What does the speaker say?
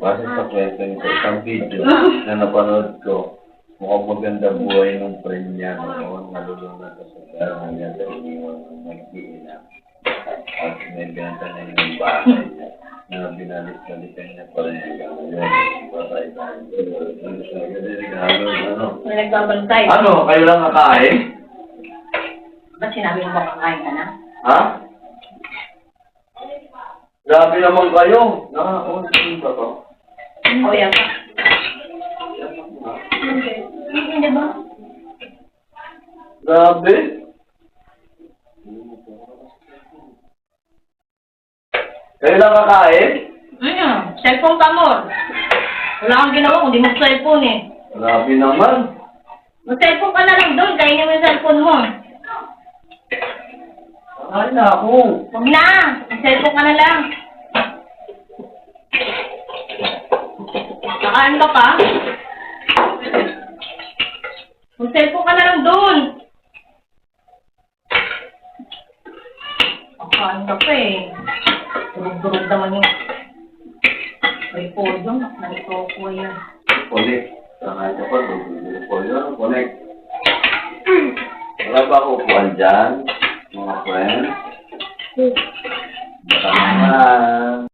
Base sa kwento nito, isang video na napanood ko, mukhang maganda buhay ng friend niya noon, nalulunod sa pagkaroon niya sa iniwan ng mag-iina. At may binanta na yung bahay niya na binalik-balikan niya pa rin hanggang ngayon. Patay tayo. May nagbabantay. Ano? Kayo lang nakain? Ba't sinabi mo makakain ka na? Ha? Grabe naman kayo. Nakakaunsin ba to? O, yan pa. Hindi ba? Grabe. Kayo lang kakain? Cellphone ka mo. Wala kang ginawa kung di mo cellphone eh. Grabe naman. Mag-cellphone ka na lang doon. Kainin mo yung cellphone mo. Kakain na ako. Huwag na. Mag-cellphone ka na lang. Nakain ka pa? Mag-cellphone ka na lang doon. Nakain ka pa eh. Durug-durug naman yung repolyo. Nalito ko yan. Connect. Kakain ka pa. Connect. Wala ba ako upuan dyan? Mga friends? Baka naman.